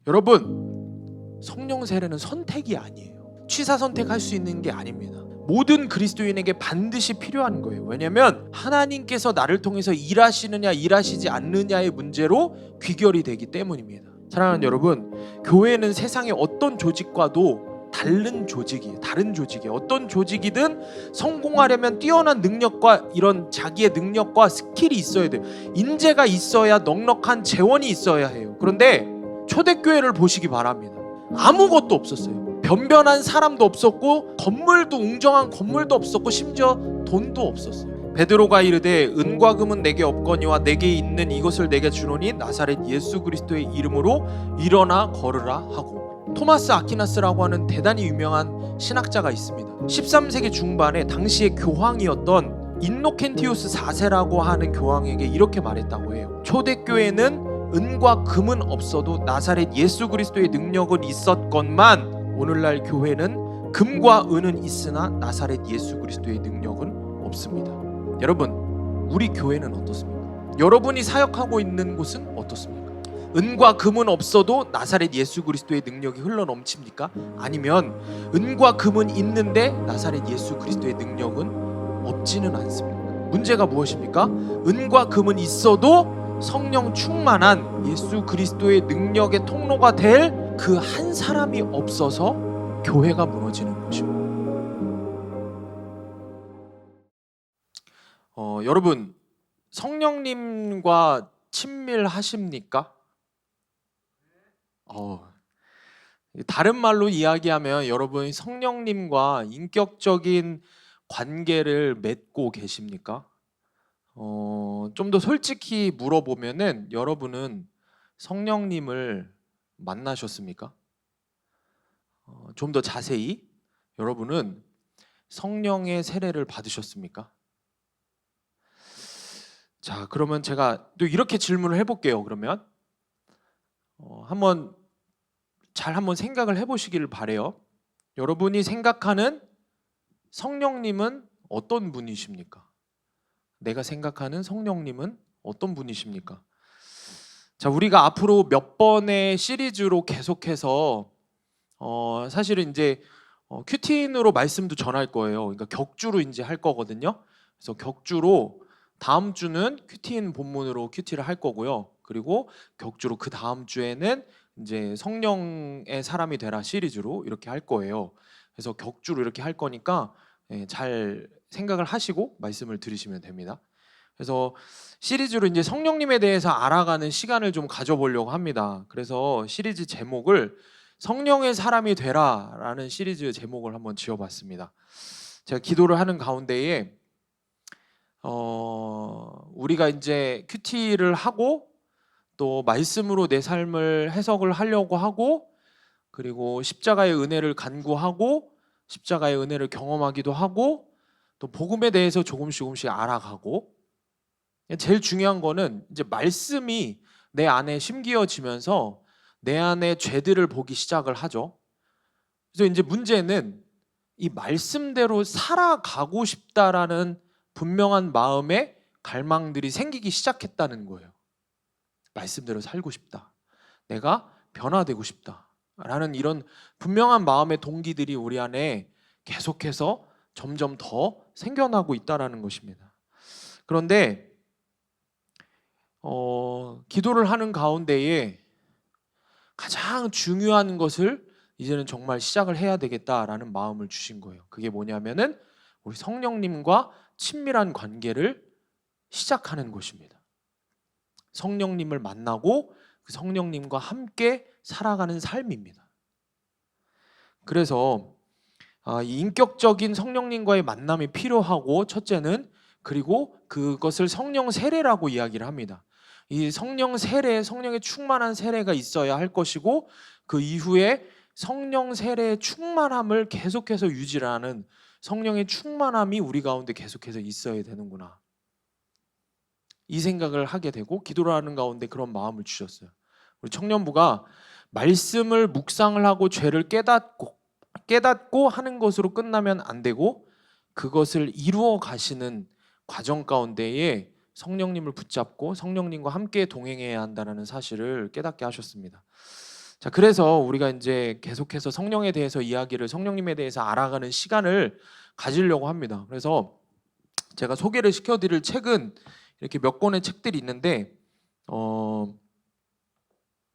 여러분, 성령 세례는 선택이 아니에요. 취사 선택할 수 있는 게 아닙니다. 모든 그리스도인에게 반드시 필요한 거예요. 왜냐하면 하나님께서 나를 통해서 일하시느냐 일하시지 않느냐의 문제로 귀결이 되기 때문입니다. 사랑하는 여러분, 교회는 세상의 어떤 조직과도 다른 조직이에요. 어떤 조직이든 성공하려면 뛰어난 능력과 이런 자기의 능력과 스킬이 있어야 돼요. 인재가 있어야 넉넉한 재원이 있어야 해요. 그런데 초대교회를 보시기 바랍니다. 아무것도 없었어요. 변변한 사람도 없었고 건물도 웅장한 건물도 없었고 심지어 돈도 없었어요. 베드로가 이르되 은과 금은 내게 없거니와 내게 있는 이것을 내게 주노니 나사렛 예수 그리스도의 이름으로 일어나 걸으라 하고, 토마스 아퀴나스라고 하는 대단히 유명한 신학자가 있습니다. 13세기 중반에 당시의 교황이었던 인노켄티우스 4세라고 하는 교황에게 이렇게 말했다고 해요. 초대교회는 은과 금은 없어도 나사렛 예수 그리스도의 능력은 있었건만 오늘날 교회는 금과 은은 있으나 나사렛 예수 그리스도의 능력은 없습니다. 여러분, 우리 교회는 어떻습니까? 여러분이 사역하고 있는 곳은 어떻습니까? 은과 금은 없어도 나사렛 예수 그리스도의 능력이 흘러넘칩니까? 아니면 은과 금은 있는데 나사렛 예수 그리스도의 능력은 없지는 않습니까? 문제가 무엇입니까? 은과 금은 있어도 성령 충만한 예수 그리스도의 능력의 통로가 될 그 한 사람이 없어서 교회가 무너지는 것입니다. 여러분, 성령님과 친밀하십니까? 다른 말로 이야기하면 여러분 성령님과 인격적인 관계를 맺고 계십니까? 좀 더 솔직히 물어보면은 여러분은 성령님을 만나셨습니까? 좀 더 자세히 여러분은 성령의 세례를 받으셨습니까? 자, 그러면 제가 또 이렇게 질문을 해볼게요. 그러면 한번 생각을 해보시기를 바래요. 여러분이 생각하는 성령님은 어떤 분이십니까? 내가 생각하는 성령님은 어떤 분이십니까? 자, 우리가 앞으로 몇 번의 시리즈로 계속해서 사실은 이제 큐티인으로 말씀도 전할 거예요. 그러니까 격주로 이제 할 거거든요. 그래서 격주로 다음 주는 큐티인 본문으로 큐티를 할 거고요. 그리고 격주로 그 다음 주에는 이제 성령의 사람이 되라 시리즈로 이렇게 할 거예요. 그래서 격주로 이렇게 할 거니까 잘 생각을 하시고 말씀을 들으시면 됩니다. 그래서 시리즈로 이제 성령님에 대해서 알아가는 시간을 좀 가져보려고 합니다. 그래서 시리즈 제목을 성령의 사람이 되라라는 시리즈 제목을 한번 지어봤습니다. 제가 기도를 하는 가운데에 우리가 이제 큐티를 하고 또 말씀으로 내 삶을 해석을 하려고 하고, 그리고 십자가의 은혜를 간구하고 십자가의 은혜를 경험하기도 하고, 또 복음에 대해서 조금씩 알아가고, 제일 중요한 거는 이제 말씀이 내 안에 심기어지면서 내 안에 죄들을 보기 시작을 하죠. 그래서 이제 문제는 이 말씀대로 살아가고 싶다라는 분명한 마음에 갈망들이 생기기 시작했다는 거예요. 말씀대로 살고 싶다, 내가 변화되고 싶다 라는 이런 분명한 마음의 동기들이 우리 안에 계속해서 점점 더 생겨나고 있다는 것입니다. 그런데 기도를 하는 가운데에 가장 중요한 것을 이제는 정말 시작을 해야 되겠다라는 마음을 주신 거예요. 그게 뭐냐면은 우리 성령님과 친밀한 관계를 시작하는 것입니다. 성령님을 만나고 그 성령님과 함께 살아가는 삶입니다. 그래서 이 인격적인 성령님과의 만남이 필요하고, 첫째는, 그리고 그것을 성령 세례라고 이야기를 합니다. 이 성령 세례, 성령의 충만한 세례가 있어야 할 것이고, 그 이후에 성령 세례의 충만함을 계속해서 유지하는 성령의 충만함이 우리 가운데 계속해서 있어야 되는구나, 이 생각을 하게 되고 기도를 하는 가운데 그런 마음을 주셨어요. 우리 청년부가 말씀을 묵상을 하고 죄를 깨닫고 하는 것으로 끝나면 안 되고, 그것을 이루어 가시는 과정 가운데에 성령님을 붙잡고 성령님과 함께 동행해야 한다는 사실을 깨닫게 하셨습니다. 자, 그래서 우리가 이제 계속해서 성령에 대해서 이야기를, 성령님에 대해서 알아가는 시간을 가지려고 합니다. 그래서 제가 소개를 시켜드릴 책은 이렇게 몇 권의 책들이 있는데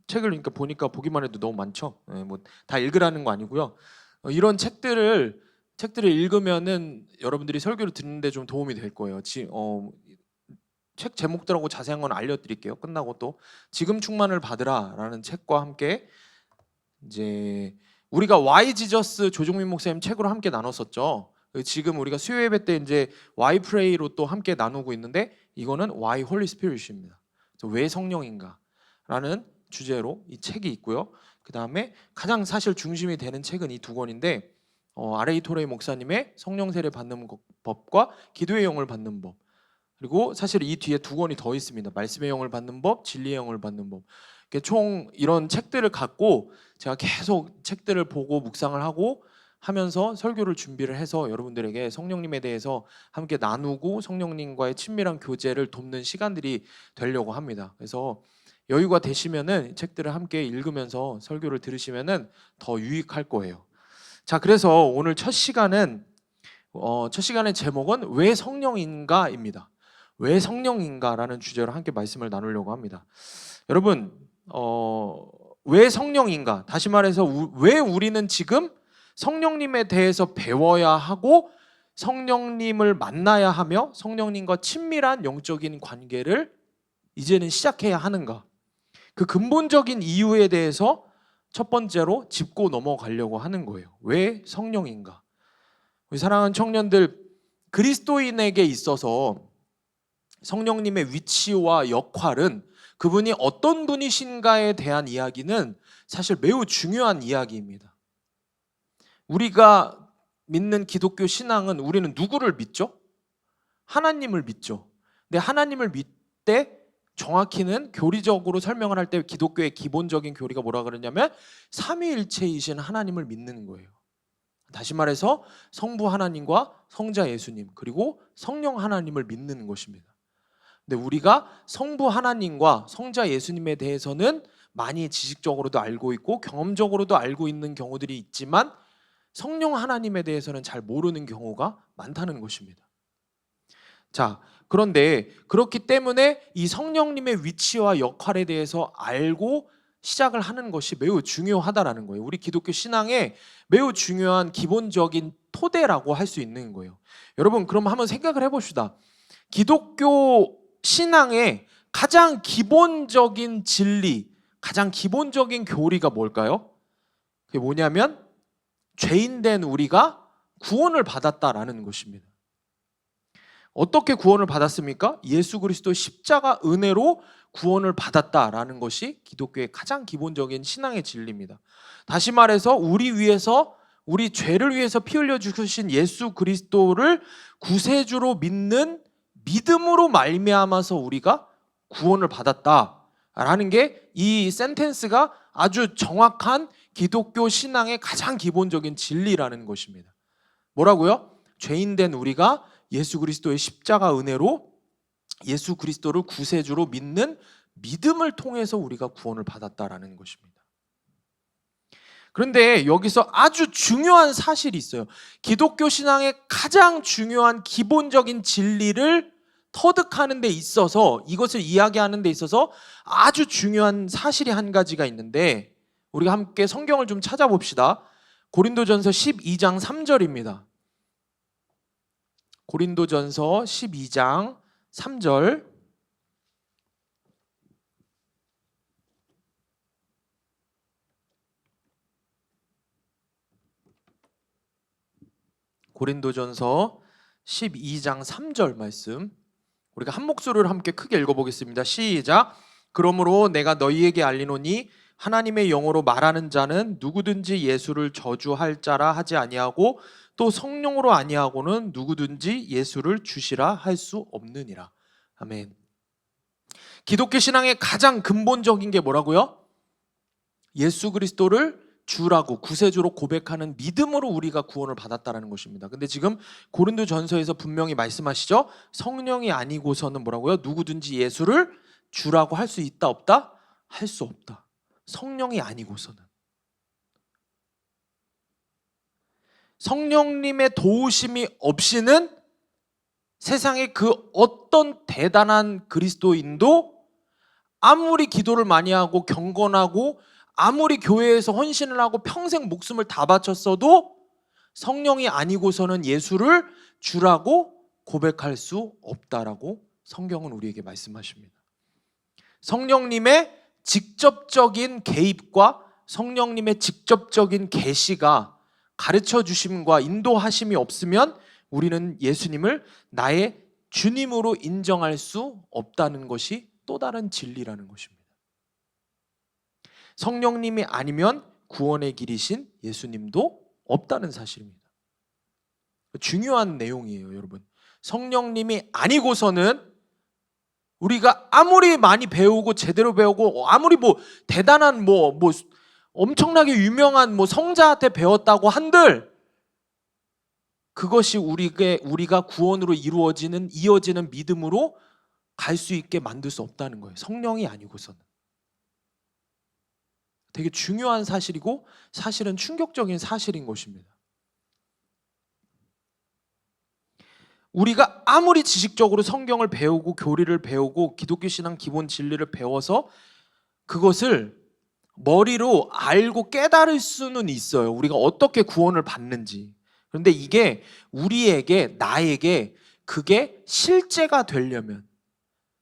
책을 그러니까 보니까 보기만 해도 너무 많죠. 뭐 다 읽으라는 거 아니고요. 이런 책들을 읽으면은 여러분들이 설교를 듣는데 좀 도움이 될 거예요. 책 제목들하고 자세한 건 알려드릴게요. 끝나고 또 지금 충만을 받으라라는 책과 함께 이제 우리가 와이 지저스 조종민 목사님 책으로 함께 나눴었죠. 지금 우리가 수요 예배 때 이제 와이 프레이로 또 함께 나누고 있는데 이거는 와이 홀리 스피릿입니다. 왜 성령인가라는 주제로 이 책이 있고요. 그 다음에 가장 사실 중심이 되는 책은 이 두 권인데 R.A. 토레이 목사님의 성령 세례 받는 법과 기도의 영을 받는 법, 그리고 사실 이 뒤에 두 권이 더 있습니다. 말씀의 영을 받는 법, 진리의 영을 받는 법. 총 이런 책들을 갖고 제가 계속 책들을 보고 묵상을 하고 하면서 설교를 준비를 해서 여러분들에게 성령님에 대해서 함께 나누고 성령님과의 친밀한 교제를 돕는 시간들이 되려고 합니다. 그래서 여유가 되시면은 책들을 함께 읽으면서 설교를 들으시면은 더 유익할 거예요. 자, 그래서 오늘 첫 시간의 제목은 왜 성령인가입니다. 왜 성령인가라는 주제로 함께 말씀을 나누려고 합니다. 여러분, 왜 성령인가? 다시 말해서 왜 우리는 지금 성령님에 대해서 배워야 하고 성령님을 만나야 하며 성령님과 친밀한 영적인 관계를 이제는 시작해야 하는가? 그 근본적인 이유에 대해서 첫 번째로 짚고 넘어가려고 하는 거예요. 왜 성령인가? 우리 사랑하는 청년들, 그리스도인에게 있어서 성령님의 위치와 역할은 그분이 어떤 분이신가에 대한 이야기는 사실 매우 중요한 이야기입니다. 우리가 믿는 기독교 신앙은 우리는 누구를 믿죠? 하나님을 믿죠. 근데 하나님을 믿되 정확히는 교리적으로 설명을 할 때 기독교의 기본적인 교리가 뭐라 그러냐면 삼위일체이신 하나님을 믿는 거예요. 다시 말해서 성부 하나님과 성자 예수님 그리고 성령 하나님을 믿는 것입니다. 근데 우리가 성부 하나님과 성자 예수님에 대해서는 많이 지식적으로도 알고 있고 경험적으로도 알고 있는 경우들이 있지만 성령 하나님에 대해서는 잘 모르는 경우가 많다는 것입니다. 자, 그런데 그렇기 때문에 이 성령님의 위치와 역할에 대해서 알고 시작을 하는 것이 매우 중요하다라는 거예요. 우리 기독교 신앙의 매우 중요한 기본적인 토대라고 할 수 있는 거예요. 여러분, 그럼 한번 생각을 해봅시다. 기독교 신앙의 가장 기본적인 진리, 가장 기본적인 교리가 뭘까요? 그게 뭐냐면 죄인된 우리가 구원을 받았다라는 것입니다. 어떻게 구원을 받았습니까? 예수 그리스도 십자가 은혜로 구원을 받았다라는 것이 기독교의 가장 기본적인 신앙의 진리입니다. 다시 말해서 우리 죄를 위해서 피 흘려 주신 예수 그리스도를 구세주로 믿는 믿음으로 말미암아서 우리가 구원을 받았다라는 게 이 센텐스가 아주 정확한 기독교 신앙의 가장 기본적인 진리라는 것입니다. 뭐라고요? 죄인된 우리가 예수 그리스도의 십자가 은혜로 예수 그리스도를 구세주로 믿는 믿음을 통해서 우리가 구원을 받았다라는 것입니다. 그런데 여기서 아주 중요한 사실이 있어요. 기독교 신앙의 가장 중요한 기본적인 진리를 터득하는 데 있어서, 이것을 이야기하는 데 있어서 아주 중요한 사실이 한 가지가 있는데 우리가 함께 성경을 좀 찾아봅시다. 고린도전서 12장 3절입니다. 고린도전서 12장 3절. 고린도전서 12장 3절 말씀 우리가 한 목소리로 함께 크게 읽어보겠습니다. 시작. 그러므로 내가 너희에게 알리노니 하나님의 영으로 말하는 자는 누구든지 예수를 저주할 자라 하지 아니하고 또 성령으로 아니하고는 누구든지 예수를 주시라 할 수 없느니라. 아멘. 기독교 신앙의 가장 근본적인 게 뭐라고요? 예수 그리스도를 주라고 구세주로 고백하는 믿음으로 우리가 구원을 받았다는 것입니다. 근데 지금 고린도전서에서 분명히 말씀하시죠. 성령이 아니고서는 뭐라고요? 누구든지 예수를 주라고 할 수 있다 없다? 할 수 없다. 성령이 아니고서는, 성령님의 도우심이 없이는 세상의 그 어떤 대단한 그리스도인도 아무리 기도를 많이 하고 경건하고 아무리 교회에서 헌신을 하고 평생 목숨을 다 바쳤어도 성령이 아니고서는 예수를 주라고 고백할 수 없다라고 성경은 우리에게 말씀하십니다. 성령님의 직접적인 개입과 성령님의 직접적인 계시가 가르쳐 주심과 인도하심이 없으면 우리는 예수님을 나의 주님으로 인정할 수 없다는 것이 또 다른 진리라는 것입니다. 성령님이 아니면 구원의 길이신 예수님도 없다는 사실입니다. 중요한 내용이에요, 여러분. 성령님이 아니고서는 우리가 아무리 많이 배우고 제대로 배우고 아무리 대단한 엄청나게 유명한 성자한테 배웠다고 한들 그것이 우리가 구원으로 이어지는 믿음으로 갈 수 있게 만들 수 없다는 거예요. 성령이 아니고서는. 되게 중요한 사실이고 사실은 충격적인 사실인 것입니다. 우리가 아무리 지식적으로 성경을 배우고 교리를 배우고 기독교 신앙 기본 진리를 배워서 그것을 머리로 알고 깨달을 수는 있어요. 우리가 어떻게 구원을 받는지. 그런데 이게 나에게 그게 실제가 되려면,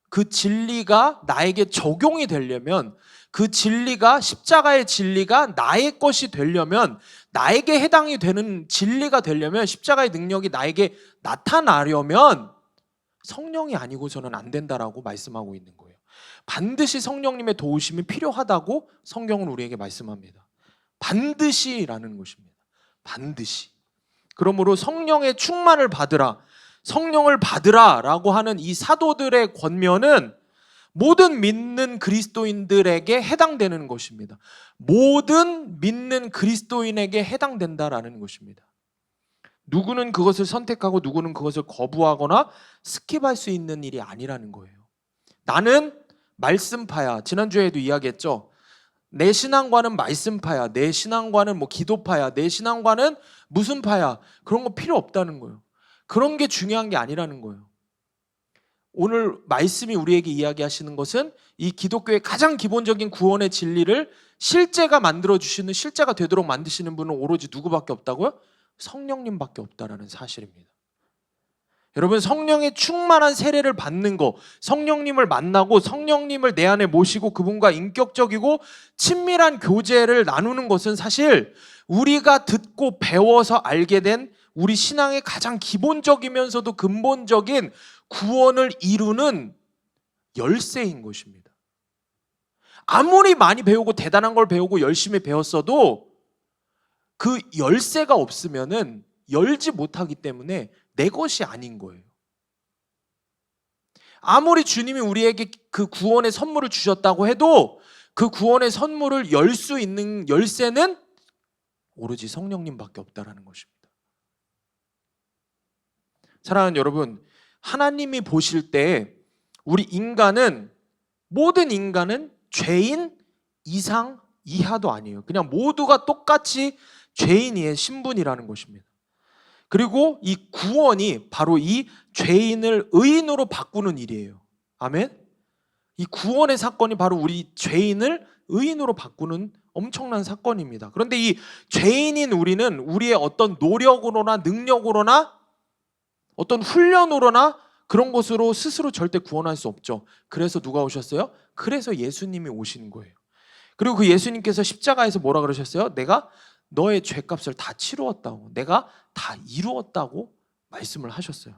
그 진리가 나에게 적용이 되려면, 그 진리가 십자가의 진리가 나의 것이 되려면, 나에게 해당이 되는 진리가 되려면, 십자가의 능력이 나에게 나타나려면 성령이 아니고서는 안 된다라고 말씀하고 있는 거예요. 반드시 성령님의 도우심이 필요하다고 성경은 우리에게 말씀합니다. 반드시라는 것입니다. 반드시. 그러므로 성령의 충만을 받으라, 성령을 받으라라고 하는 이 사도들의 권면은 모든 믿는 그리스도인들에게 해당되는 것입니다. 모든 믿는 그리스도인에게 해당된다라는 것입니다. 누구는 그것을 선택하고 누구는 그것을 거부하거나 스킵할 수 있는 일이 아니라는 거예요. 나는 말씀파야. 지난주에도 이야기했죠. 내 신앙과는 말씀파야. 내 신앙과는 기도파야. 내 신앙과는 무슨 파야. 그런 거 필요 없다는 거예요. 그런 게 중요한 게 아니라는 거예요. 오늘 말씀이 우리에게 이야기하시는 것은 이 기독교의 가장 기본적인 구원의 진리를 실제가 만들어주시는, 실제가 되도록 만드시는 분은 오로지 누구밖에 없다고요? 성령님밖에 없다라는 사실입니다. 여러분, 성령의 충만한 세례를 받는 거, 성령님을 만나고 성령님을 내 안에 모시고 그분과 인격적이고 친밀한 교제를 나누는 것은 사실 우리가 듣고 배워서 알게 된 우리 신앙의 가장 기본적이면서도 근본적인 구원을 이루는 열쇠인 것입니다. 아무리 많이 배우고 대단한 걸 배우고 열심히 배웠어도 그 열쇠가 없으면은 열지 못하기 때문에 내 것이 아닌 거예요. 아무리 주님이 우리에게 그 구원의 선물을 주셨다고 해도 그 구원의 선물을 열 수 있는 열쇠는 오로지 성령님밖에 없다라는 것입니다. 사랑하는 여러분, 하나님이 보실 때 모든 인간은 죄인 이상 이하도 아니에요. 그냥 모두가 똑같이 죄인의 신분이라는 것입니다. 그리고 이 구원이 바로 이 죄인을 의인으로 바꾸는 일이에요. 아멘? 이 구원의 사건이 바로 우리 죄인을 의인으로 바꾸는 엄청난 사건입니다. 그런데 이 죄인인 우리는 우리의 어떤 노력으로나 능력으로나 어떤 훈련으로나 그런 것으로 스스로 절대 구원할 수 없죠. 그래서 누가 오셨어요? 그래서 예수님이 오신 거예요. 그리고 그 예수님께서 십자가에서 뭐라 그러셨어요? 내가 너의 죄값을 다 치루었다고, 내가 다 이루었다고 말씀을 하셨어요.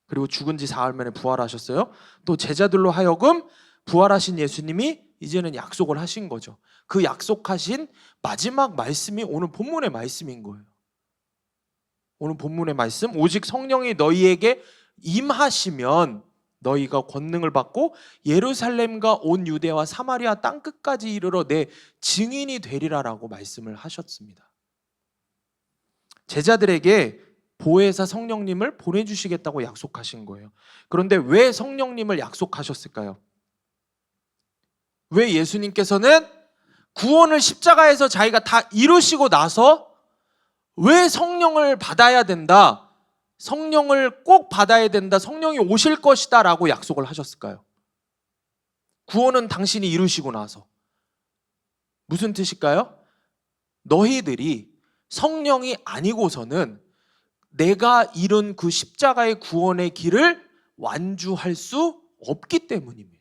그리고 죽은 지 사흘 만에 부활하셨어요. 또 제자들로 하여금 부활하신 예수님이 이제는 약속을 하신 거죠. 그 약속하신 마지막 말씀이 오늘 본문의 말씀인 거예요. 오늘 본문의 말씀, 오직 성령이 너희에게 임하시면 너희가 권능을 받고 예루살렘과 온 유대와 사마리아 땅끝까지 이르러 내 증인이 되리라라고 말씀을 하셨습니다. 제자들에게 보혜사 성령님을 보내주시겠다고 약속하신 거예요. 그런데 왜 성령님을 약속하셨을까요? 왜 예수님께서는 구원을 십자가에서 자기가 다 이루시고 나서 왜 성령을 받아야 된다, 성령을 꼭 받아야 된다, 성령이 오실 것이다 라고 약속을 하셨을까요? 구원은 당신이 이루시고 나서. 무슨 뜻일까요? 너희들이 성령이 아니고서는 내가 이룬 그 십자가의 구원의 길을 완주할 수 없기 때문입니다.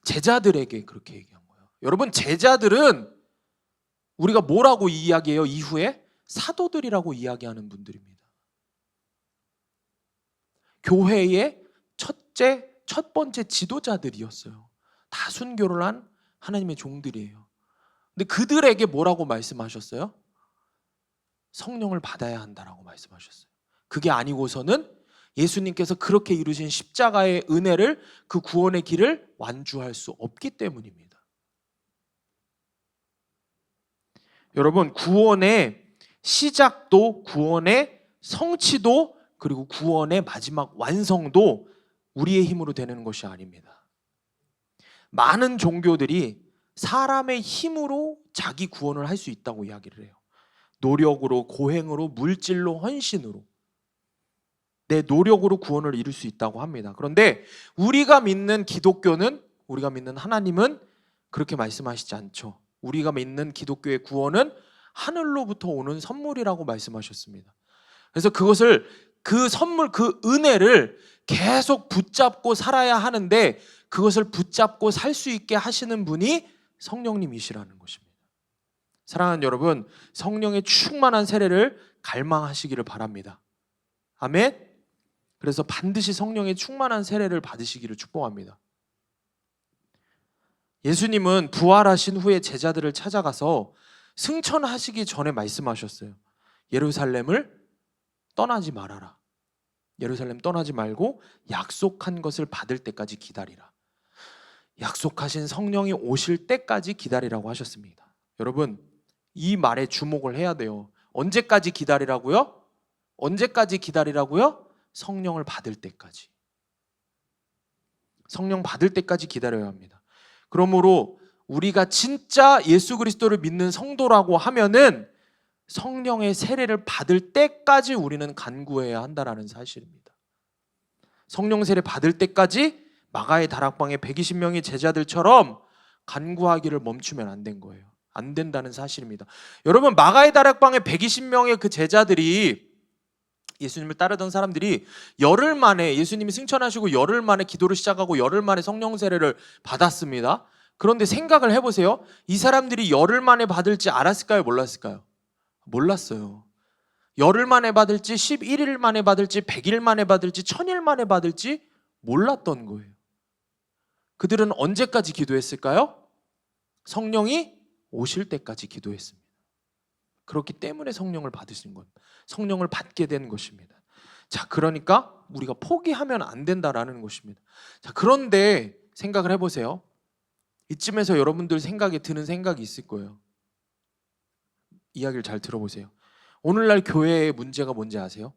제자들에게 그렇게 얘기한 거예요. 여러분, 제자들은 우리가 뭐라고 이야기해요? 이후에 사도들이라고 이야기하는 분들입니다. 교회의 첫 번째 지도자들이었어요. 다 순교를 한 하나님의 종들이에요. 근데 그들에게 뭐라고 말씀하셨어요? 성령을 받아야 한다라고 말씀하셨어요. 그게 아니고서는 예수님께서 그렇게 이루신 십자가의 은혜를, 그 구원의 길을 완주할 수 없기 때문입니다. 여러분, 구원의 시작도, 구원의 성취도, 그리고 구원의 마지막 완성도 우리의 힘으로 되는 것이 아닙니다. 많은 종교들이 사람의 힘으로 자기 구원을 할 수 있다고 이야기를 해요. 노력으로, 고행으로, 물질로, 헌신으로, 내 노력으로 구원을 이룰 수 있다고 합니다. 그런데 우리가 믿는 기독교는, 우리가 믿는 하나님은 그렇게 말씀하시지 않죠. 우리가 믿는 기독교의 구원은 하늘로부터 오는 선물이라고 말씀하셨습니다. 그래서 그것을, 그 선물, 그 은혜를 계속 붙잡고 살아야 하는데, 그것을 붙잡고 살 수 있게 하시는 분이 성령님이시라는 것입니다. 사랑하는 여러분, 성령의 충만한 세례를 갈망하시기를 바랍니다. 아멘. 그래서 반드시 성령의 충만한 세례를 받으시기를 축복합니다. 예수님은 부활하신 후에 제자들을 찾아가서 승천하시기 전에 말씀하셨어요. 예루살렘을 떠나지 말아라. 예루살렘 떠나지 말고 약속한 것을 받을 때까지 기다리라. 약속하신 성령이 오실 때까지 기다리라고 하셨습니다. 여러분, 이 말에 주목을 해야 돼요. 언제까지 기다리라고요? 언제까지 기다리라고요? 성령을 받을 때까지. 성령 받을 때까지 기다려야 합니다. 그러므로 우리가 진짜 예수 그리스도를 믿는 성도라고 하면은 성령의 세례를 받을 때까지 우리는 간구해야 한다라는 사실입니다. 성령 세례 받을 때까지 마가의 다락방의 120명의 제자들처럼 간구하기를 멈추면 안 된 거예요. 안 된다는 사실입니다. 여러분, 마가의 다락방의 120명의 그 제자들이, 예수님을 따르던 사람들이 열흘 만에, 예수님이 승천하시고 열흘 만에 기도를 시작하고 열흘 만에 성령 세례를 받았습니다. 그런데 생각을 해보세요. 이 사람들이 열흘 만에 받을지 알았을까요? 몰랐을까요? 몰랐어요. 열흘 만에 받을지, 11일 만에 받을지, 100일 만에 받을지, 1000일 만에 받을지 몰랐던 거예요. 그들은 언제까지 기도했을까요? 성령이 오실 때까지 기도했습니다. 그렇기 때문에 성령을 받으신 것, 성령을 받게 된 것입니다. 자, 그러니까 우리가 포기하면 안 된다라는 것입니다. 자, 그런데 생각을 해보세요. 이쯤에서 여러분들 생각에 드는 생각이 있을 거예요. 이야기를 잘 들어보세요. 오늘날 교회의 문제가 뭔지 아세요?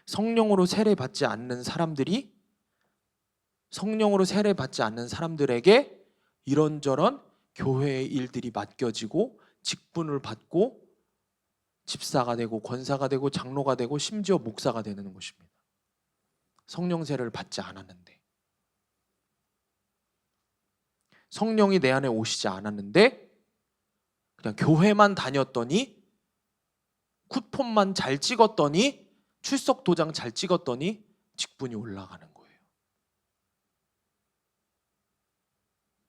성령으로 세례받지 않는 사람들이, 성령으로 세례받지 않는 사람들에게 이런저런 교회의 일들이 맡겨지고 직분을 받고 집사가 되고 권사가 되고 장로가 되고 심지어 목사가 되는 것입니다. 성령 세례를 받지 않았는데, 성령이 내 안에 오시지 않았는데 그냥 교회만 다녔더니, 쿠폰만 잘 찍었더니, 출석 도장 잘 찍었더니 직분이 올라가는 거예요.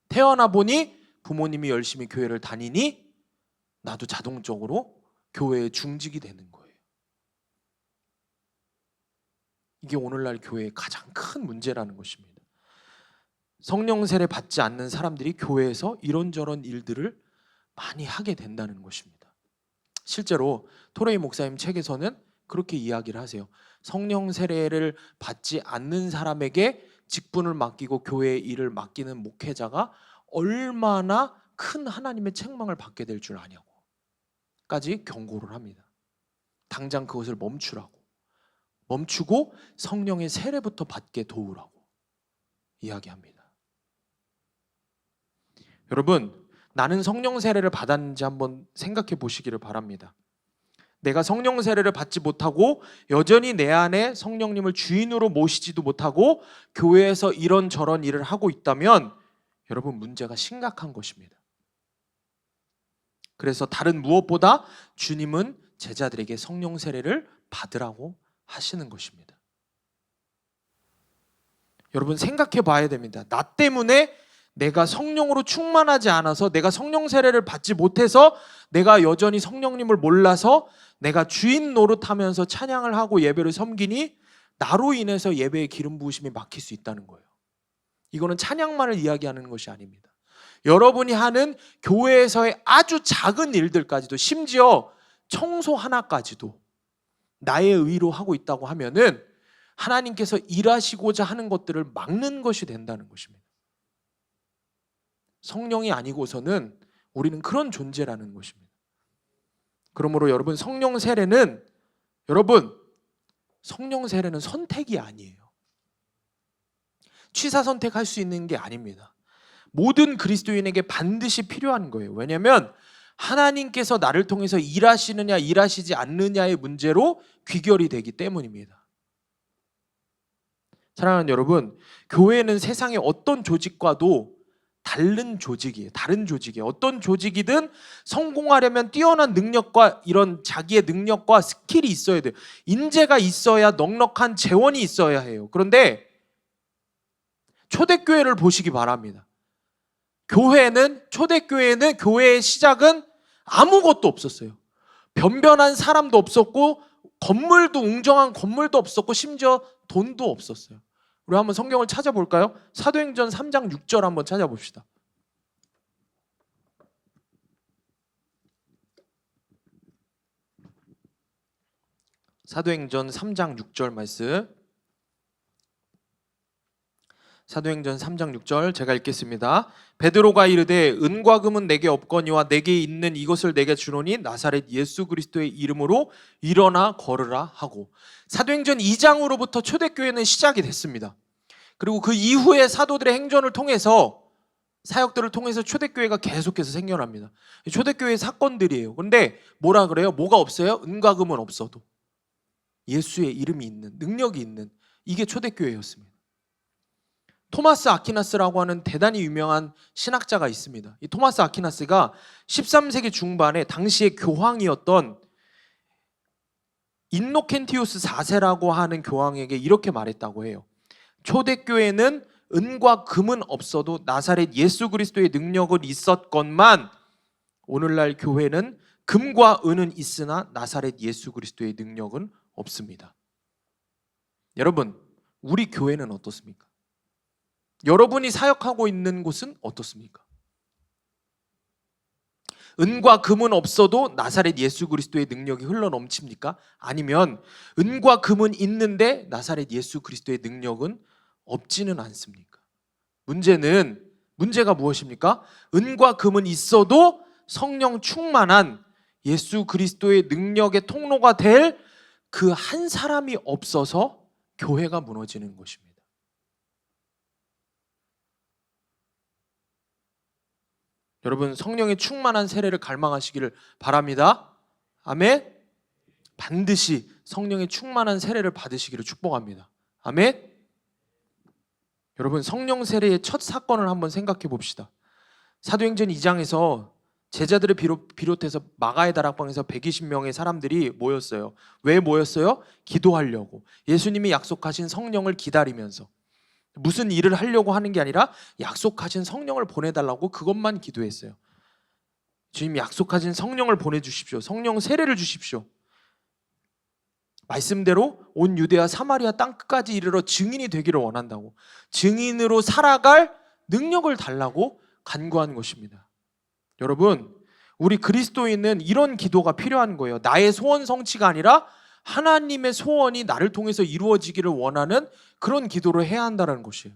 태어나 보니 부모님이 열심히 교회를 다니니 나도 자동적으로 교회에 중직이 되는 거예요. 이게 오늘날 교회의 가장 큰 문제라는 것입니다. 성령 세례 받지 않는 사람들이 교회에서 이런저런 일들을 많이 하게 된다는 것입니다. 실제로 토레이 목사님 책에서는 그렇게 이야기를 하세요. 성령 세례를 받지 않는 사람에게 직분을 맡기고 교회의 일을 맡기는 목회자가 얼마나 큰 하나님의 책망을 받게 될 줄 아냐고까지 경고를 합니다. 당장 그것을 멈추라고, 멈추고 성령의 세례부터 받게 도우라고. 이야기합니다. 여러분, 나는 성령 세례를 받았는지 한번 생각해 보시기를 바랍니다. 내가 성령 세례를 받지 못하고 여전히 내 안에 성령님을 주인으로 모시지도 못하고 교회에서 이런저런 일을 하고 있다면 여러분, 문제가 심각한 것입니다. 그래서 다른 무엇보다 주님은 제자들에게 성령 세례를 받으라고 하시는 것입니다. 여러분, 생각해 봐야 됩니다. 나 때문에 내가 성령으로 충만하지 않아서, 내가 성령 세례를 받지 못해서, 내가 여전히 성령님을 몰라서 내가 주인 노릇하면서 찬양을 하고 예배를 섬기니 나로 인해서 예배의 기름 부으심이 막힐 수 있다는 거예요. 이거는 찬양만을 이야기하는 것이 아닙니다. 여러분이 하는 교회에서의 아주 작은 일들까지도, 심지어 청소 하나까지도 나의 의로 하고 있다고 하면은 하나님께서 일하시고자 하는 것들을 막는 것이 된다는 것입니다. 성령이 아니고서는 우리는 그런 존재라는 것입니다. 그러므로 여러분, 성령 세례는 선택이 아니에요. 취사 선택할 수 있는 게 아닙니다. 모든 그리스도인에게 반드시 필요한 거예요. 왜냐하면 하나님께서 나를 통해서 일하시느냐 일하시지 않느냐의 문제로 귀결이 되기 때문입니다. 사랑하는 여러분, 교회는 세상의 어떤 조직과도 다른 조직이에요. 어떤 조직이든 성공하려면 뛰어난 능력과 이런 자기의 능력과 스킬이 있어야 돼요. 인재가 있어야, 넉넉한 재원이 있어야 해요. 그런데 초대교회를 보시기 바랍니다. 초대교회는 교회의 시작은 아무것도 없었어요. 변변한 사람도 없었고, 웅장한 건물도 없었고, 심지어 돈도 없었어요. 우리 한번 성경을 찾아볼까요? 사도행전 3장 6절 한번 찾아봅시다. 사도행전 3장 6절 말씀. 사도행전 3장 6절 제가 읽겠습니다. 베드로가 이르되 은과 금은 내게 없거니와 내게 있는 이것을 내게 주노니 나사렛 예수 그리스도의 이름으로 일어나 걸으라 하고, 사도행전 2장으로부터 초대교회는 시작이 됐습니다. 그리고 그 이후에 사도들의 행전을 통해서, 사역들을 통해서 초대교회가 계속해서 생겨납니다. 초대교회의 사건들이에요. 그런데 뭐라 그래요? 뭐가 없어요? 은과 금은 없어도 예수의 이름이 있는, 능력이 있는, 이게 초대교회였습니다. 토마스 아퀴나스라고 하는 대단히 유명한 신학자가 있습니다. 이 토마스 아퀴나스가 13세기 중반에 당시의 교황이었던 인노켄티우스 4세라고 하는 교황에게 이렇게 말했다고 해요. 초대교회는 은과 금은 없어도 나사렛 예수 그리스도의 능력은 있었건만 오늘날 교회는 금과 은은 있으나 나사렛 예수 그리스도의 능력은 없습니다. 여러분, 우리 교회는 어떻습니까? 여러분이 사역하고 있는 곳은 어떻습니까? 은과 금은 없어도 나사렛 예수 그리스도의 능력이 흘러넘칩니까? 아니면 은과 금은 있는데 나사렛 예수 그리스도의 능력은 없지는 않습니까? 문제가 무엇입니까? 은과 금은 있어도 성령 충만한 예수 그리스도의 능력의 통로가 될 그 한 사람이 없어서 교회가 무너지는 것입니다. 여러분, 성령의 충만한 세례를 갈망하시기를 바랍니다. 아멘. 반드시 성령의 충만한 세례를 받으시기를 축복합니다. 아멘. 여러분, 성령 세례의 첫 사건을 한번 생각해 봅시다. 사도행전 2장에서 제자들을 비롯해서 마가의 다락방에서 120명의 사람들이 모였어요. 왜 모였어요? 기도하려고. 예수님이 약속하신 성령을 기다리면서, 무슨 일을 하려고 하는 게 아니라 약속하신 성령을 보내달라고 그것만 기도했어요. 주님, 약속하신 성령을 보내주십시오. 성령 세례를 주십시오. 말씀대로 온 유대와 사마리아 땅 끝까지 이르러 증인이 되기를 원한다고, 증인으로 살아갈 능력을 달라고 간구한 것입니다. 여러분, 우리 그리스도인은 이런 기도가 필요한 거예요. 나의 소원 성취가 아니라 하나님의 소원이 나를 통해서 이루어지기를 원하는 그런 기도를 해야 한다는 것이에요.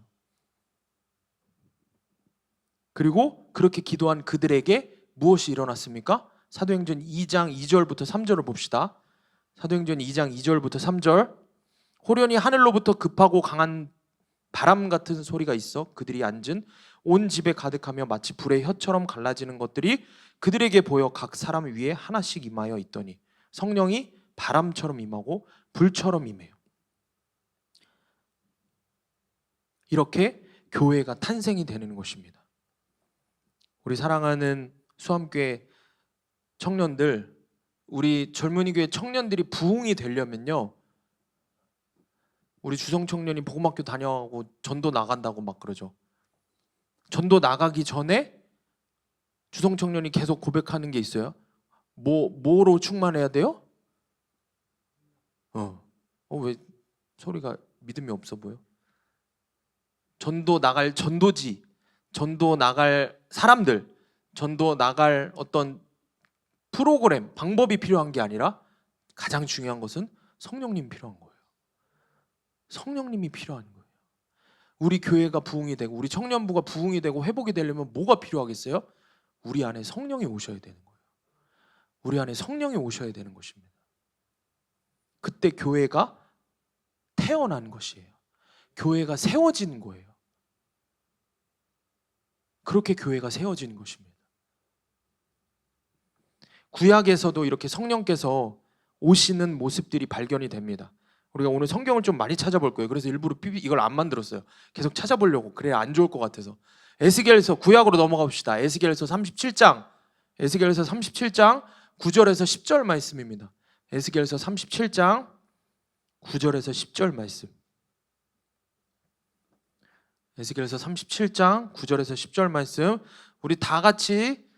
그리고 그렇게 기도한 그들에게 무엇이 일어났습니까? 사도행전 2장 2절부터 3절을 봅시다. 사도행전 2장 2절부터 3절. 호련히 하늘로부터 급하고 강한 바람 같은 소리가 있어 그들이 앉은 온 집에 가득하며 마치 불의 혀처럼 갈라지는 것들이 그들에게 보여 각 사람 위에 하나씩 임하여 있더니 성령이 바람처럼 임하고 불처럼 임해요. 이렇게 교회가 탄생이 되는 것입니다. 우리 사랑하는 수암교회 청년들, 우리 젊은이 교회 청년들이 부흥이 되려면요, 우리 주성 청년이 복음학교 다녀가고 전도 나간다고 막 그러죠. 전도 나가기 전에 주성 청년이 계속 고백하는 게 있어요. 뭐로 충만해야 돼요? 왜 소리가 믿음이 없어 보여? 전도 나갈 전도지, 전도 나갈 사람들, 전도 나갈 어떤 프로그램, 방법이 필요한 게 아니라 가장 중요한 것은 성령님이 필요한 거예요. 성령님이 필요한 거예요. 우리 교회가 부흥이 되고 우리 청년부가 부흥이 되고 회복이 되려면 뭐가 필요하겠어요? 우리 안에 성령이 오셔야 되는 거예요. 우리 안에 성령이 오셔야 되는 것입니다. 그때 교회가 태어난 것이에요. 교회가 세워진 거예요. 그렇게 교회가 세워진 것입니다. 구약에서도 이렇게 성령께서 오시는 모습들이 발견이 됩니다. 우리가 오늘 성경을 좀 많이 찾아볼 거예요. 그래서 일부러 이걸 안 만들었어요. 계속 찾아보려고. 그래야 안 좋을 것 같아서. 에스겔서 구약으로 넘어가 봅시다. 에스겔서 37장 9절에서 10절 말씀입니다. 에스겔서 37장 9절에서 10절 말씀. 에스겔서 37장 9절에서 10절 말씀. 우리 다 같이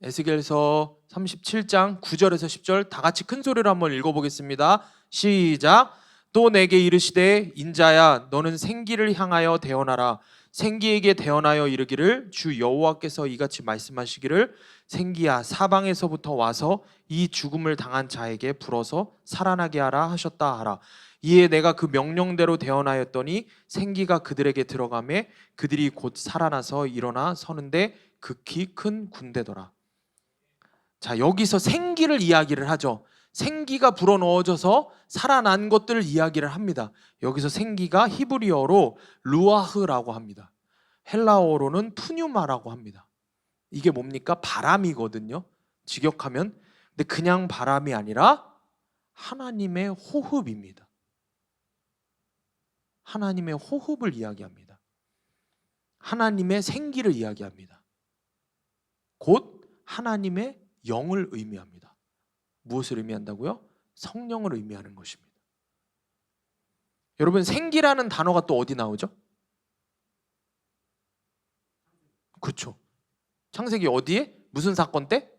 에스겔서 37장 9절에서 10절 다 같이 큰 소리로 한번 읽어보겠습니다. 시작. 또 내게 이르시되 인자야 너는 생기를 향하여 대언하라. 생기에게 대언하여 이르기를 주 여호와께서 이같이 말씀하시기를 생기야 사방에서부터 와서 이 죽음을 당한 자에게 불어서 살아나게 하라 하셨다 하라. 이에 내가 그 명령대로 대언하였더니 생기가 그들에게 들어가매 그들이 곧 살아나서 일어나 서는데 극히 큰 군대더라. 자, 여기서 생기를 이야기를 하죠. 생기가 불어넣어져서 살아난 것들을 이야기를 합니다. 여기서 생기가 히브리어로 루아흐라고 합니다. 헬라어로는 푸뉴마라고 합니다. 이게 뭡니까? 바람이거든요. 직역하면. 근데 그냥 바람이 아니라 하나님의 호흡입니다. 하나님의 호흡을 이야기합니다. 하나님의 생기를 이야기합니다. 곧 하나님의 영을 의미합니다. 무엇을 의미한다고요? 성령을 의미하는 것입니다. 여러분, 생기라는 단어가 또 어디 나오죠? 그렇죠. 창세기 어디에? 무슨 사건 때?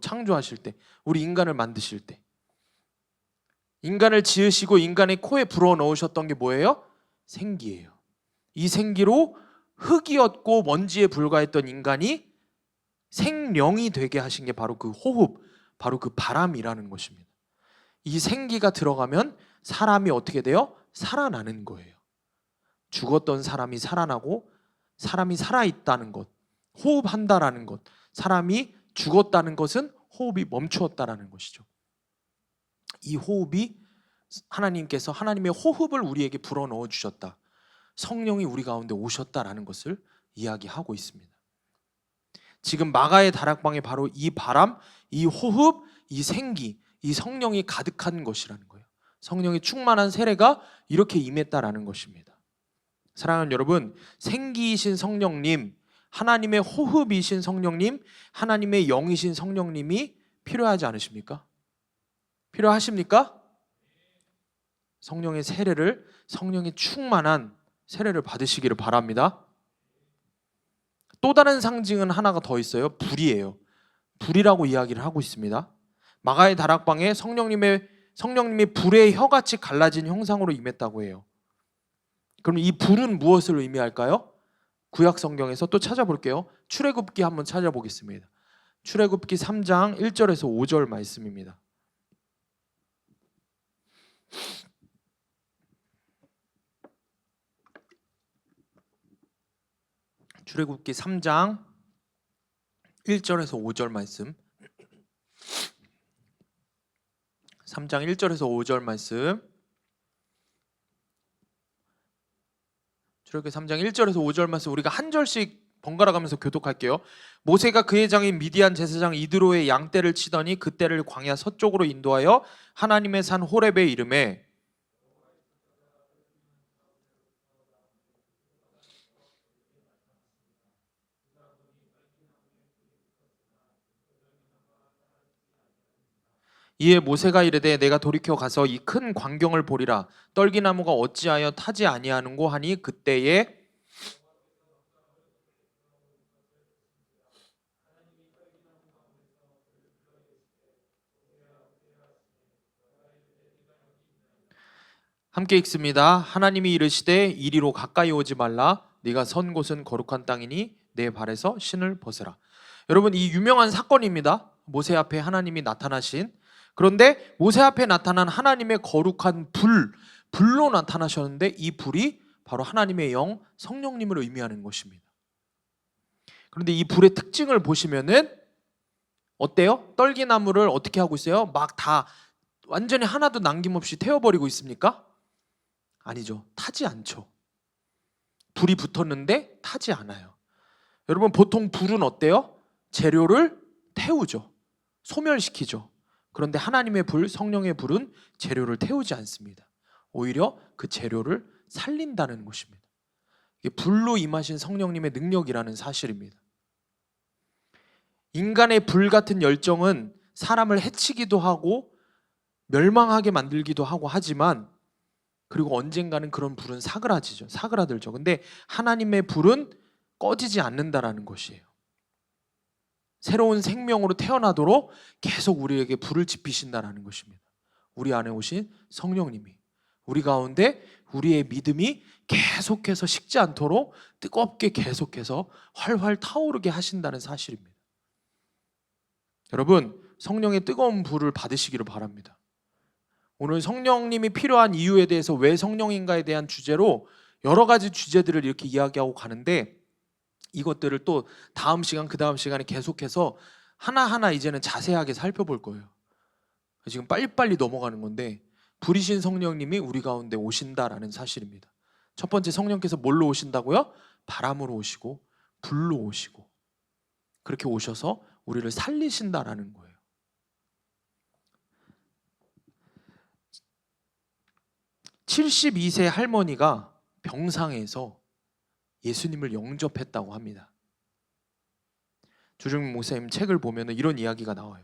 창조하실 때. 우리 인간을 만드실 때. 인간을 지으시고 인간의 코에 불어넣으셨던 게 뭐예요? 생기예요. 이 생기로 흙이었고 먼지에 불과했던 인간이 생령이 되게 하신 게 바로 그 호흡, 바로 그 바람이라는 것입니다. 이 생기가 들어가면 사람이 어떻게 돼요? 살아나는 거예요. 죽었던 사람이 살아나고 사람이 살아있다는 것, 호흡한다라는 것, 사람이 죽었다는 것은 호흡이 멈추었다라는 것이죠. 이 호흡이 하나님께서 하나님의 호흡을 우리에게 불어넣어 주셨다. 성령이 우리 가운데 오셨다라는 것을 이야기하고 있습니다. 지금 마가의 다락방에 바로 이 바람, 이 호흡, 이 생기, 이 성령이 가득한 것이라는 거예요. 성령이 충만한 세례가 이렇게 임했다라는 것입니다. 사랑하는 여러분, 생기이신 성령님, 하나님의 호흡이신 성령님, 하나님의 영이신 성령님이 필요하지 않으십니까? 필요하십니까? 성령의 세례를, 성령의 충만한 세례를 받으시기를 바랍니다. 또 다른 상징은 하나가 더 있어요. 불이에요. 불이라고 이야기를 하고 있습니다. 마가의 다락방에 성령님이 불의 혀같이 갈라진 형상으로 임했다고 해요. 그럼 이 불은 무엇을 의미할까요? 구약 성경에서 또 찾아볼게요. 출애굽기 한번 찾아보겠습니다. 출애굽기 3장 1절에서 5절 말씀입니다. 출애굽기 3장 1절에서 5절 말씀. 3장 1절에서 5절 말씀. 출애굽기 3장 1절에서 5절 말씀 우리가 한 절씩 번갈아 가면서 교독할게요. 모세가 그의 장인 미디안 제사장 이드로의 양떼를 치더니 그 떼를 광야 서쪽으로 인도하여 하나님의 산 호렙에 이르매 이에 모세가 이르되 내가 돌이켜 가서 이 큰 광경을 보리라. 떨기나무가 어찌하여 타지 아니하는고 하니 그때에 함께 읽습니다. 하나님이 이르시되 이리로 가까이 오지 말라. 네가 선 곳은 거룩한 땅이니 내 발에서 신을 벗으라. 여러분, 이 유명한 사건입니다. 모세 앞에 하나님이 나타나신. 그런데 모세 앞에 나타난 하나님의 거룩한 불로 나타나셨는데 이 불이 바로 하나님의 영 성령님을 의미하는 것입니다. 그런데 이 불의 특징을 보시면은 어때요? 떨기나무를 어떻게 하고 있어요? 막 다 완전히 하나도 남김없이 태워버리고 있습니까? 아니죠. 타지 않죠. 불이 붙었는데 타지 않아요. 여러분, 보통 불은 어때요? 재료를 태우죠. 소멸시키죠. 그런데 하나님의 불, 성령의 불은 재료를 태우지 않습니다. 오히려 그 재료를 살린다는 것입니다. 이게 불로 임하신 성령님의 능력이라는 사실입니다. 인간의 불 같은 열정은 사람을 해치기도 하고 멸망하게 만들기도 하고 하지만 그리고 언젠가는 그런 불은 사그라지죠. 사그라들죠. 근데 하나님의 불은 꺼지지 않는다라는 것이에요. 새로운 생명으로 태어나도록 계속 우리에게 불을 지피신다라는 것입니다. 우리 안에 오신 성령님이 우리 가운데 우리의 믿음이 계속해서 식지 않도록 뜨겁게 계속해서 활활 타오르게 하신다는 사실입니다. 여러분, 성령의 뜨거운 불을 받으시기를 바랍니다. 오늘 성령님이 필요한 이유에 대해서 왜 성령인가에 대한 주제로 여러 가지 주제들을 이렇게 이야기하고 가는데 이것들을 또 다음 시간 그 다음 시간에 계속해서 하나하나 이제는 자세하게 살펴볼 거예요. 지금 빨리빨리 넘어가는 건데 불이신 성령님이 우리 가운데 오신다라는 사실입니다. 첫 번째, 성령께서 뭘로 오신다고요? 바람으로 오시고 불로 오시고 그렇게 오셔서 우리를 살리신다라는 거예요. 72세 할머니가 병상에서 예수님을 영접했다고 합니다. 주중민 목사님 책을 보면 이런 이야기가 나와요.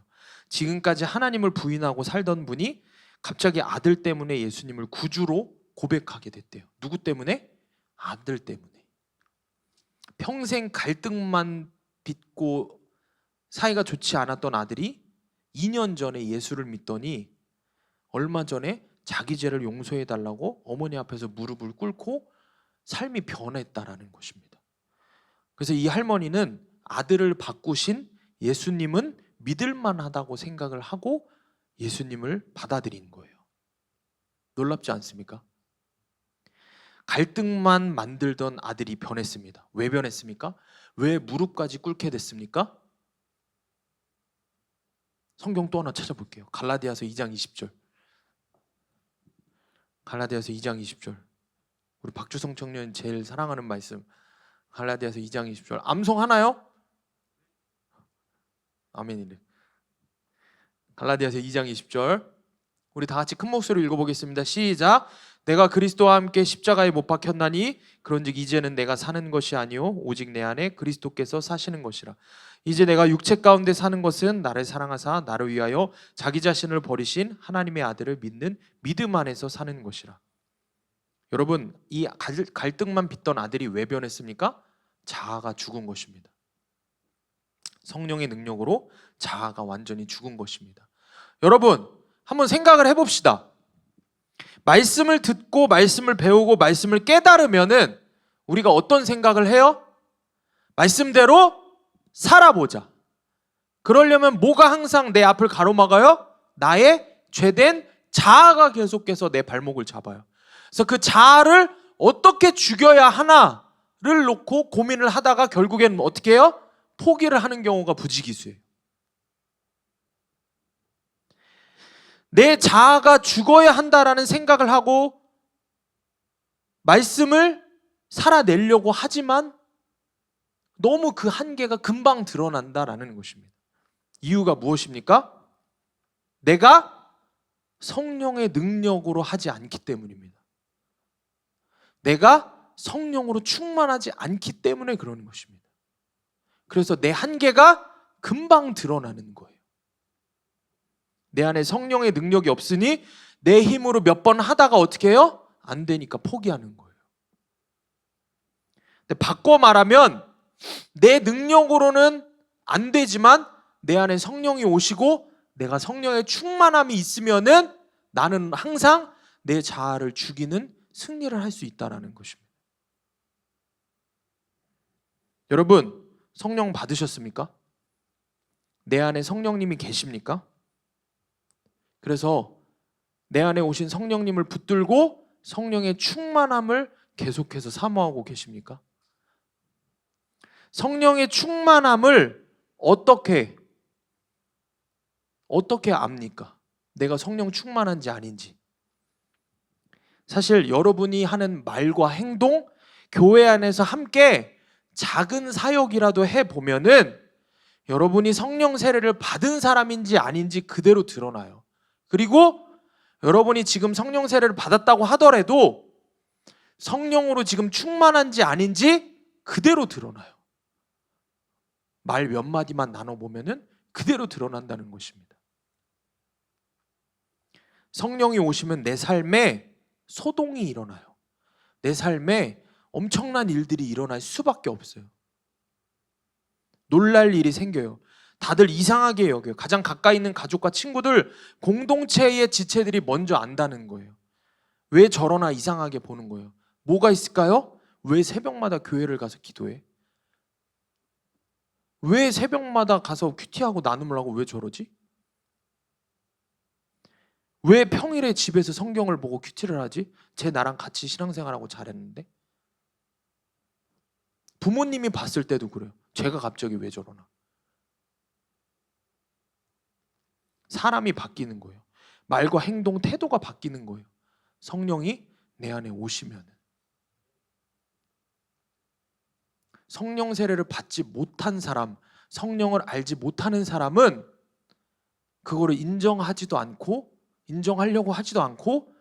지금까지 하나님을 부인하고 살던 분이 갑자기 아들 때문에 예수님을 구주로 고백하게 됐대요. 누구 때문에? 아들 때문에. 평생 갈등만 빚고 사이가 좋지 않았던 아들이 2년 전에 예수를 믿더니 얼마 전에 자기 죄를 용서해달라고 어머니 앞에서 무릎을 꿇고 삶이 변했다라는 것입니다. 그래서 이 할머니는 아들을 바꾸신 예수님은 믿을만하다고 생각을 하고 예수님을 받아들인 거예요. 놀랍지 않습니까? 갈등만 만들던 아들이 변했습니다. 왜 변했습니까? 왜 무릎까지 꿇게 됐습니까? 성경 또 하나 찾아볼게요. 갈라디아서 2장 20절. 갈라디아서 2장 20절. 우리 박주성 청년 제일 사랑하는 말씀. 갈라디아서 2장 20절. 암송하나요? 아멘이래. 갈라디아서 2장 20절. 우리 다 같이 큰 목소리로 읽어보겠습니다. 시작. 내가 그리스도와 함께 십자가에 못 박혔나니 그런즉 이제는 내가 사는 것이 아니요 오직 내 안에 그리스도께서 사시는 것이라. 이제 내가 육체 가운데 사는 것은 나를 사랑하사 나를 위하여 자기 자신을 버리신 하나님의 아들을 믿는 믿음 안에서 사는 것이라. 여러분, 이 갈등만 빚던 아들이 왜 변했습니까? 자아가 죽은 것입니다. 성령의 능력으로 자아가 완전히 죽은 것입니다. 여러분, 한번 생각을 해봅시다. 말씀을 듣고 말씀을 배우고 말씀을 깨달으면은 우리가 어떤 생각을 해요? 말씀대로 살아보자. 그러려면 뭐가 항상 내 앞을 가로막아요? 나의 죄된 자아가 계속해서 내 발목을 잡아요. 그래서 그 자아를 어떻게 죽여야 하나를 놓고 고민을 하다가 결국엔 어떻게 해요? 포기를 하는 경우가 부지기수예요. 내 자아가 죽어야 한다라는 생각을 하고 말씀을 살아내려고 하지만 너무 그 한계가 금방 드러난다라는 것입니다. 이유가 무엇입니까? 내가 성령의 능력으로 하지 않기 때문입니다. 내가 성령으로 충만하지 않기 때문에 그러는 것입니다. 그래서 내 한계가 금방 드러나는 거예요. 내 안에 성령의 능력이 없으니 내 힘으로 몇 번 하다가 어떻게 해요? 안 되니까 포기하는 거예요. 근데 바꿔 말하면 내 능력으로는 안 되지만 내 안에 성령이 오시고 내가 성령의 충만함이 있으면은 나는 항상 내 자아를 죽이는 승리를 할 수 있다는 것입니다. 여러분, 성령 받으셨습니까? 내 안에 성령님이 계십니까? 그래서 내 안에 오신 성령님을 붙들고 성령의 충만함을 계속해서 사모하고 계십니까? 성령의 충만함을 어떻게 압니까? 내가 성령 충만한지 아닌지. 사실 여러분이 하는 말과 행동, 교회 안에서 함께 작은 사역이라도 해보면은 여러분이 성령 세례를 받은 사람인지 아닌지 그대로 드러나요. 그리고 여러분이 지금 성령 세례를 받았다고 하더라도 성령으로 지금 충만한지 아닌지 그대로 드러나요. 말 몇 마디만 나눠보면은 그대로 드러난다는 것입니다. 성령이 오시면 내 삶에 소동이 일어나요. 내 삶에 엄청난 일들이 일어날 수밖에 없어요. 놀랄 일이 생겨요. 다들 이상하게 여겨요. 가장 가까이 있는 가족과 친구들, 공동체의 지체들이 먼저 안다는 거예요. 왜 저러나 이상하게 보는 거예요. 뭐가 있을까요? 왜 새벽마다 교회를 가서 기도해? 왜 새벽마다 가서 큐티하고 나눔을 하고 왜 저러지? 왜 평일에 집에서 성경을 보고 큐티를 하지? 쟤 나랑 같이 신앙생활하고 잘했는데? 부모님이 봤을 때도 그래요. 쟤가 갑자기 왜 저러나? 사람이 바뀌는 거예요. 말과 행동, 태도가 바뀌는 거예요. 성령이 내 안에 오시면. 성령 세례를 받지 못한 사람, 성령을 알지 못하는 사람은 그거를 인정하지도 않고 인정하려고 하지도 않고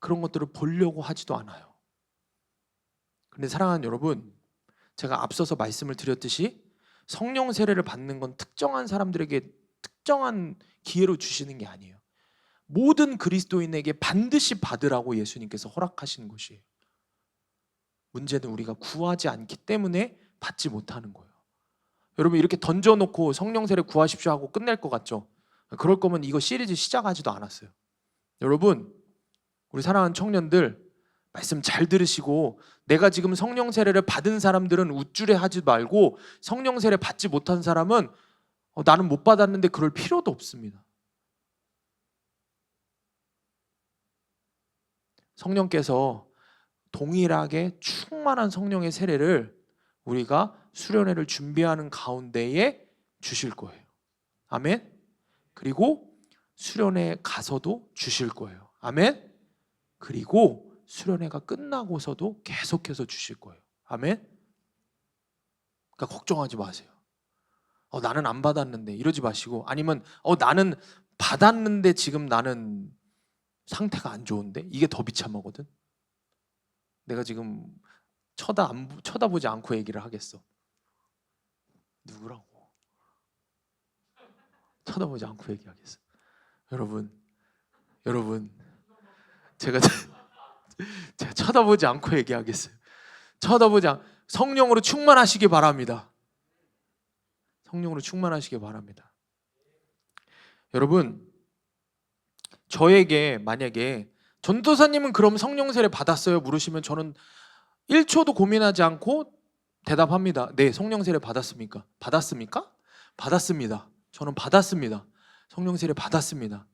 그런 것들을 보려고 하지도 않아요. 근데 사랑하는 여러분, 제가 앞서서 말씀을 드렸듯이 성령 세례를 받는 건 특정한 사람들에게 특정한 기회로 주시는 게 아니에요. 모든 그리스도인에게 반드시 받으라고 예수님께서 허락하시는 것이에요. 문제는 우리가 구하지 않기 때문에 받지 못하는 거예요. 여러분, 이렇게 던져놓고 성령 세례 구하십시오 하고 끝낼 것 같죠? 그럴 거면 이거 시리즈 시작하지도 않았어요. 여러분, 우리 사랑하는 청년들 말씀 잘 들으시고, 내가 지금 성령 세례를 받은 사람들은 우쭐해 하지 말고 성령 세례 받지 못한 사람은 나는 못 받았는데 그럴 필요도 없습니다. 성령께서 동일하게 충만한 성령의 세례를 우리가 수련회를 준비하는 가운데에 주실 거예요. 아멘. 그리고 수련회 가서도 주실 거예요. 아멘. 그리고 수련회가 끝나고서도 계속해서 주실 거예요. 아멘. 그러니까 걱정하지 마세요. 나는 안 받았는데 이러지 마시고, 아니면 나는 받았는데 지금 나는 상태가 안 좋은데, 이게 더 비참하거든. 내가 지금 쳐다보지 않고 얘기를 하겠어. 누구라고? 쳐다보지 않고 얘기하겠어. 여러분, 제가 쳐다보지 않고 얘기하겠어요. 성령으로 충만하시기 바랍니다. 성령으로 충만하시기 바랍니다. 여러분, 저에게 만약에 전도사님은 그럼 성령 세례 받았어요? 물으시면 저는 1초도 고민하지 않고 대답합니다. 네, 성령 세례 받았습니까? 받았습니까? 받았습니다. 저는 받았습니다. 성령 세례 받았습니다.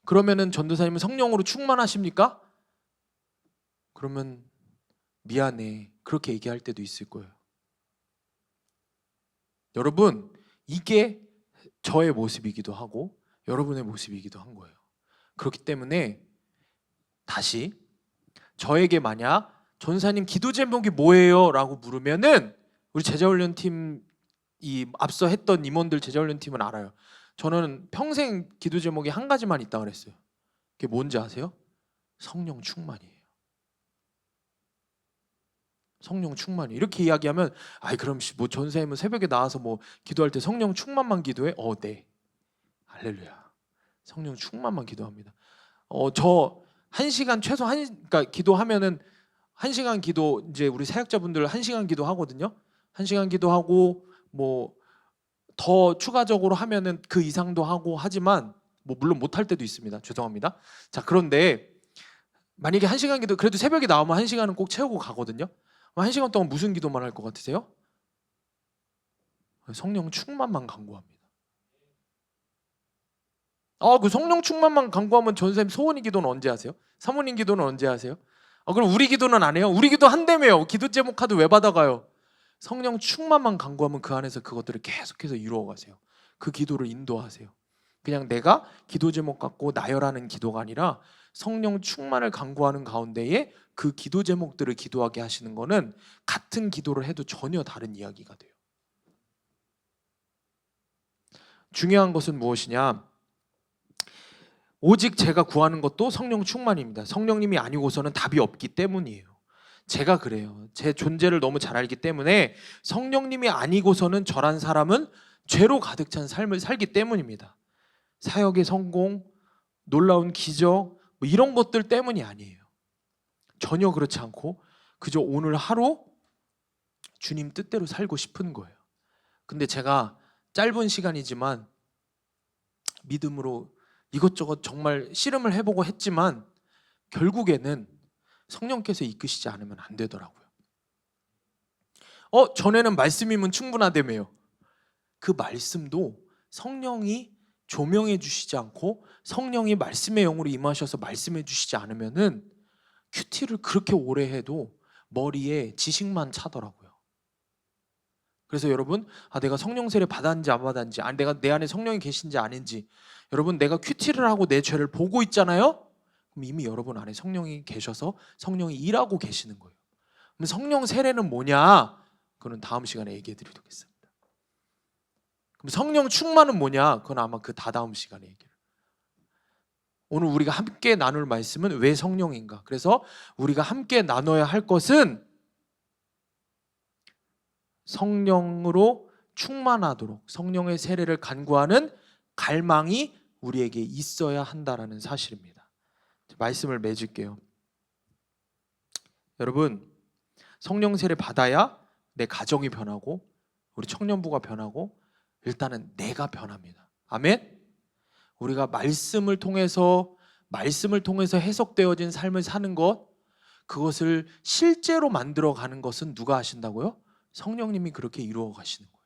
그러면은 전도사님은 성령으로 충만하십니까? 그러면 미안해, 그렇게 얘기할 때도 있을 거예요. 여러분, 이게 저의 모습이기도 하고 여러분의 모습이기도 한 거예요. 그렇기 때문에 다시 저에게 만약 전사님 기도 제목이 뭐예요? 라고 물으면은 우리 제자훈련팀 이 앞서 했던 임원들 제자훈련팀은 알아요. 저는 평생 기도 제목이 한 가지만 있다 그랬어요. 그게 뭔지 아세요? 성령 충만이에요. 성령 충만이. 이렇게 이야기하면 아이 그럼 뭐 전사님은 새벽에 나와서 뭐 기도할 때 성령 충만만 기도해? 네. 할렐루야. 성령 충만만 기도합니다. 저 1시간 최소 그러니까 기도하면은 1시간 기도 이제 우리 사역자분들 1시간 기도 하거든요. 1시간 기도하고 뭐 더 추가적으로 하면은 그 이상도 하고 하지만 뭐 물론 못 할 때도 있습니다. 죄송합니다. 자, 그런데 만약에 1시간 기도 그래도 새벽에 나오면 1시간은 꼭 채우고 가거든요. 1시간 동안 무슨 기도만 할 것 같으세요? 성령 충만만 간구합니다. 그 성령 충만만 간구하면 전쌤 소원이 기도는 언제 하세요? 사모님 기도는 언제 하세요? 그럼 우리 기도는 안 해요? 우리 기도 한다며요. 기도 제목 카드 왜 받아가요? 성령 충만만 간구하면 그 안에서 그것들을 계속해서 이루어 가세요. 그 기도를 인도하세요. 그냥 내가 기도 제목 갖고 나열하는 기도가 아니라 성령 충만을 간구하는 가운데에 그 기도 제목들을 기도하게 하시는 거는 같은 기도를 해도 전혀 다른 이야기가 돼요. 중요한 것은 무엇이냐? 오직 제가 구하는 것도 성령 충만입니다. 성령님이 아니고서는 답이 없기 때문이에요. 제가 그래요. 제 존재를 너무 잘 알기 때문에 성령님이 아니고서는 저란 사람은 죄로 가득 찬 삶을 살기 때문입니다. 사역의 성공, 놀라운 기적 뭐 이런 것들 때문이 아니에요. 전혀 그렇지 않고 그저 오늘 하루 주님 뜻대로 살고 싶은 거예요. 근데 제가 짧은 시간이지만 믿음으로 이것저것 정말 씨름을 해보고 했지만 결국에는 성령께서 이끄시지 않으면 안 되더라고요. 전에는 말씀이면 충분하다며요. 그 말씀도 성령이 조명해 주시지 않고 성령이 말씀의 영으로 임하셔서 말씀해 주시지 않으면은 큐티를 그렇게 오래 해도 머리에 지식만 차더라고요. 그래서 여러분, 내가 성령 세례 받았는지 안 받았는지, 내가 내 안에 성령이 계신지 아닌지, 여러분 내가 큐티를 하고 내 죄를 보고 있잖아요. 그럼 이미 여러분 안에 성령이 계셔서 성령이 일하고 계시는 거예요. 그럼 성령 세례는 뭐냐? 그건 다음 시간에 얘기해 드리겠습니다. 그럼 성령 충만은 뭐냐? 그건 아마 그 다다음 시간에 얘기를. 오늘 우리가 함께 나눌 말씀은 왜 성령인가? 그래서 우리가 함께 나눠야 할 것은 성령으로 충만하도록 성령의 세례를 간구하는 갈망이 우리에게 있어야 한다라는 사실입니다. 말씀을 맺을게요. 여러분, 성령 세례 받아야 내 가정이 변하고 우리 청년부가 변하고 일단은 내가 변합니다. 아멘? 우리가 말씀을 통해서 해석되어진 삶을 사는 것, 그것을 실제로 만들어가는 것은 누가 하신다고요? 성령님이 그렇게 이루어 가시는 거예요.